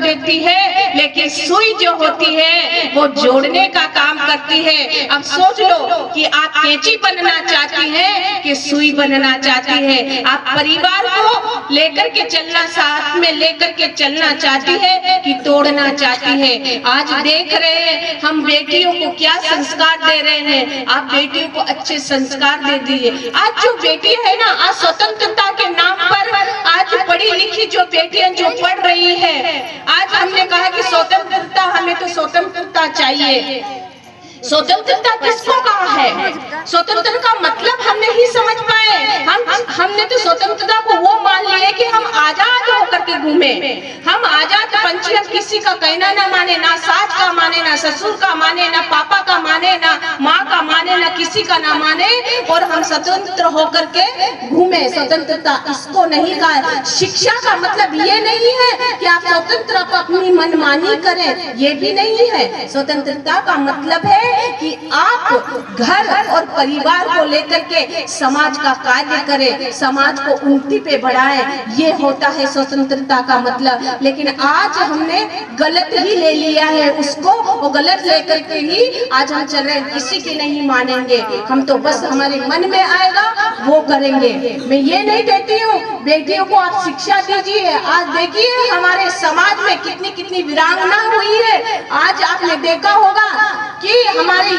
देती है, लेकिन सुई जो होती है वो जोड़ने का काम करती है। अब सोच लो कि आप कैंची बनना चाहती हैं कि सुई बनना चाहती है। आप परिवार को लेकर के चलना, साथ में लेकर के चलना चाहती है कि तोड़ना चाहती है। आज देख रहे हैं हम बेटियों को क्या संस्कार दे रहे हैं। आप बेटियों को अच्छे संस्कार दे दीजिए। आज जो बेटी है ना, आज स्वतंत्रता के नाम पर आज पढ़ी लिखी जो बेटियां जो पढ़ रही है, आज हमने कहा कि स्वतंत्रता, हमें तो स्वतंत्रता चाहिए। स्वतंत्रता किसको कहा है? स्वतंत्रता का मतलब हम नहीं समझ पाए। हमने तो स्वतंत्रता को वो मान लिया कि हम आजाद होकर के घूमे, हम आजाद पंछी, हम किसी का कहना ना माने, ना सास का माने, ना ससुर का माने, ना पापा का माने, ना माँ का माने, ना किसी का ना माने, और हम स्वतंत्र होकर के घूमे। स्वतंत्रता इसको नहीं कहा। शिक्षा का मतलब ये नहीं है कि आप स्वतंत्र अपनी मनमानी करें, ये भी नहीं है। स्वतंत्रता का मतलब है कि आप घर और परिवार को लेकर के समाज का कार्य करें, समाज को उन्नति पे बढ़ाएं, ये होता है स्वतंत्रता का मतलब। लेकिन आज हमने गलत ही ले लिया है उसको, वो गलत लेकर के ही आज हम चल रहे हैं। किसी की नहीं मानेंगे हम, तो बस हमारे मन में आएगा वो करेंगे। मैं ये नहीं कहती हूँ बेटियों को आप शिक्षा दीजिए। आज देखिए हमारे समाज में कितनी कितनी वीरांगना हुई है। आज आपने देखा होगा कि हमारे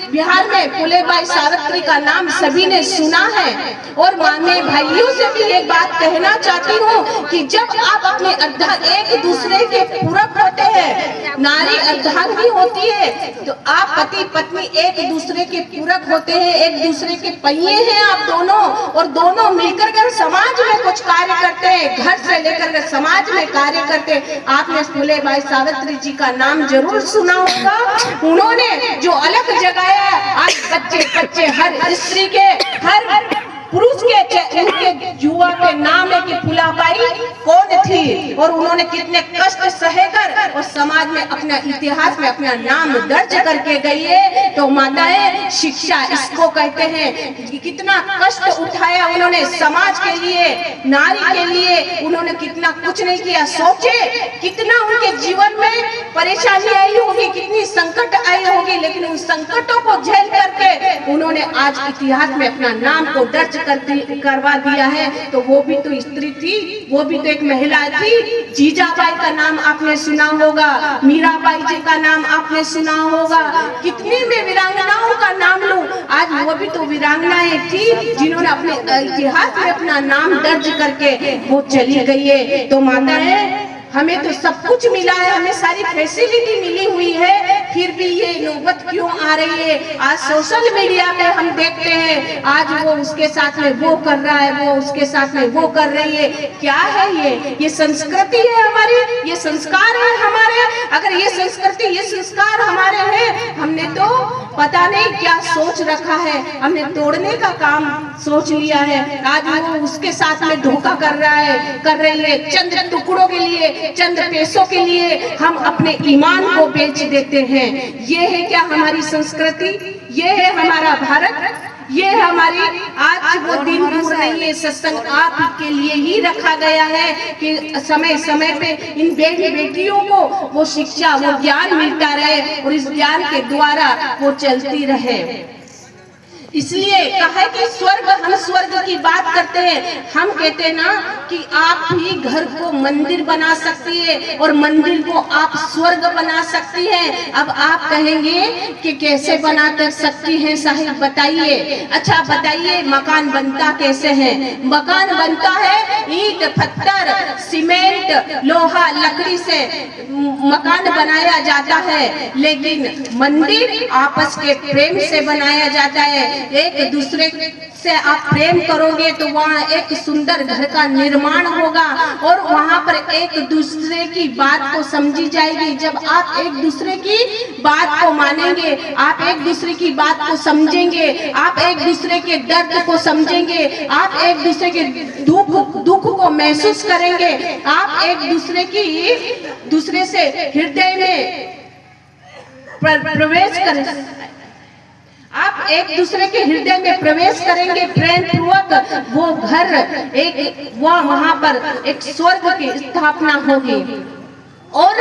बिहार में फूले भाई सावित्री का नाम सभी ने सुना है। और मैं भाइयों से भी एक बात कहना चाहती हूँ कि जब आप अपने एक दूसरे के पूरक होते हैं, नारी अर्धांगिनी होती है, तो आप पति पत्नी एक दूसरे के पूरक होते हैं, एक दूसरे के पहिए हैं आप दोनों, और दोनों मिलकर कर समाज में कुछ कार्य करते हैं, घर से लेकर कर समाज में कार्य करते हैं। आपने फूले भाई सावित्री जी का नाम जरूर सुना होगा। उन्होंने जो अलग जगाया, आज बच्चे बच्चे हर स्त्री के, हर पुरुष के उनके युवा के नाम है कि फूलाबाई कौन थी, और उन्होंने कितने कष्ट सहकर और समाज में अपना इतिहास में अपना नाम दर्ज करके गई है। तो माताएं, शिक्षा इसको कहते हैं। कितना कष्ट उठाया उन्होंने समाज के लिए, नारी के लिए, उन्होंने कितना कुछ नहीं किया। सोचे कितना उनके जीवन में परेशानी आई होगी, कितनी संकट आई होगी, लेकिन उन संकटों को झेल करके उन्होंने आज इतिहास में अपना नाम को दर्ज करवा दिया है। तो वो भी तो स्त्री थी, वो भी तो एक महिला थी। जीजाबाई का नाम आपने सुना होगा, मीराबाई जी का नाम आपने सुना होगा। कितनी मैं वीरांगनाओं का नाम लूं, आज वो भी तो वीरांगनाएं थी जिन्होंने अपने इतिहास में अपना नाम दर्ज करके वो चली गई है। तो माताएं, हमें तो सब कुछ मिला है, हमें सारी फैसिलिटी मिली हुई है, फिर भी ये नौबत क्यों आ रही है? आज सोशल मीडिया पे हम देखते हैं, आज वो उसके साथ में वो कर रहा है, वो उसके साथ में वो कर रही है। क्या है ये संस्कृति है हमारी, ये संस्कार है हमारे। अगर ये संस्कृति, ये संस्कार हमारे हैं, हमने तो पता नहीं क्या सोच रखा है, हमने तोड़ने का काम सोच लिया है। आज वो उसके साथ में धोखा कर रहा है, कर रही है। चंद टुकड़ों के लिए, चंद पैसों के लिए हम अपने ईमान को बेच देते हैं। ये है क्या हमारी संस्कृति? ये है हमारा भारत? ये हमारी, आज वो दिन दूर नहीं है, सत्संग आप के लिए ही रखा गया है कि समय समय पे इन बेटियों को वो शिक्षा, वो ज्ञान मिलता रहे, और इस ज्ञान के द्वारा वो चलती रहे। इसलिए कहा है कि स्वर्ग, हम स्वर्ग की बात करते हैं। हम कहते हैं ना कि आप भी घर को मंदिर बना सकती है और मंदिर को आप स्वर्ग बना सकती हैं। अब आप कहेंगे कि कैसे बना कर सकती हैं साहिब, बताइए। अच्छा बताइए, मकान बनता कैसे है? मकान बनता है ईंट, पत्थर, सीमेंट, लोहा, लकड़ी से मकान बनाया जाता है, लेकिन मंदिर आपस के प्रेम से बनाया जाता है। एक दूसरे से आप प्रेम करोगे तो वहाँ एक सुंदर घर का निर्माण होगा, और वहाँ पर एक दूसरे की बात को समझी जाएगी। जब आप एक दूसरे की बात को मानेंगे, आप एक दूसरे की बात को समझेंगे, आप एक दूसरे के दर्द को समझेंगे, आप एक दूसरे के दुख को महसूस करेंगे, आप एक दूसरे से हृदय में प्रवेश करें, आप एक दूसरे के हृदय में प्रवेश करेंगे प्रेम पूर्वक। वो घर एक, वहाँ पर एक स्वर्ग की स्थापना होगी। और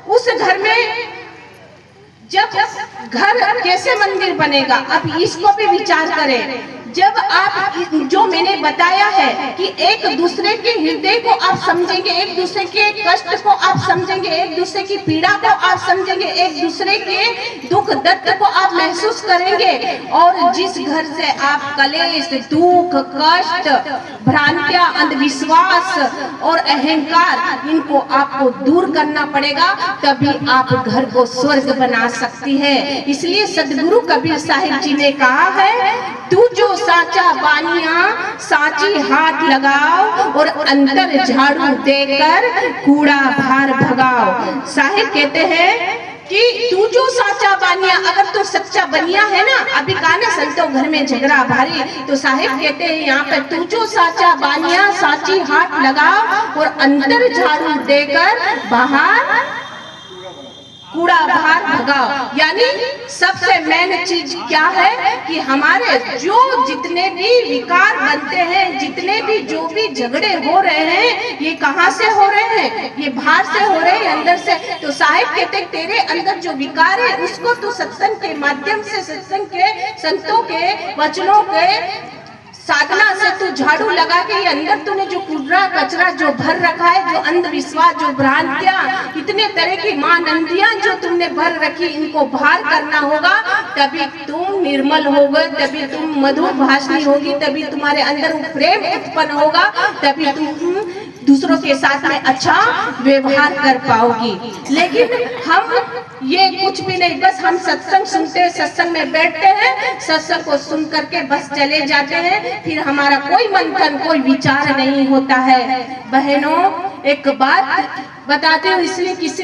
उस घर में जब घर कैसे मंदिर बनेगा, अब इसको भी विचार करें। जब आप जो मैंने बताया है कि एक दूसरे के हृदय को आप समझेंगे, एक दूसरे के कष्ट को आप समझेंगे, एक दूसरे की पीड़ा को आप समझेंगे, एक दूसरे के दुख दर्द को आप महसूस करेंगे, और जिस घर से आप कलेश, दुख, कष्ट, भ्रांतियां, अंधविश्वास और अहंकार, इनको आपको दूर करना पड़ेगा, तभी आप घर को स्वर्ग बना सकती है। इसलिए सदगुरु कबीर साहिब जी ने कहा है, तू जो साचा बानिया साची हाथ लगाओ और अंदर झाड़ू देकर कूड़ा बाहर भगाओ। साहिब कहते हैं कि तू जो साचा बानिया, अगर तू सच्चा बनिया है ना, अभी कहा ना संतों घर में झगड़ा भारी, तो साहिब कहते हैं यहाँ पर तू जो साचा बानिया साची हाथ लगाओ और अंदर झाड़ू देकर बाहर कूड़ा बाहर भगाओ। यानी सबसे मेन चीज क्या है कि हमारे जो जितने भी विकार बनते हैं, जितने भी जो भी झगड़े हो रहे हैं, ये कहाँ से हो रहे हैं? ये बाहर से हो रहे हैं, अंदर से। तो साहिब कहते तेरे अंदर जो विकार है उसको तू सत्संग के माध्यम से, सत्संग के संतों के वचनों के साधना से तू झाड़ू लगा के ये अंदर तूने जो कूड़ा कचरा जो भर रखा है, जो अंधविश्वास, जो भ्रांतियां, इतने तरह की मानंदियां जो तुमने भर रखी, इनको बाहर करना होगा, तभी तुम निर्मल होगे, तभी तुम मधुर भाषणी होगी, तभी तुम्हारे अंदर प्रेम उत्पन्न होगा, तभी तुम दूसरों के साथ में अच्छा व्यवहार कर पाओगी। लेकिन हम ये कुछ भी नहीं, बस हम सत्संग सुनते हैं, सत्संग में बैठते हैं, सत्संग को सुन करके बस चले जाते हैं, फिर हमारा कोई मंथन, कोई विचार नहीं होता है। बहनों, एक बात बताते हूँ, इसलिए किसी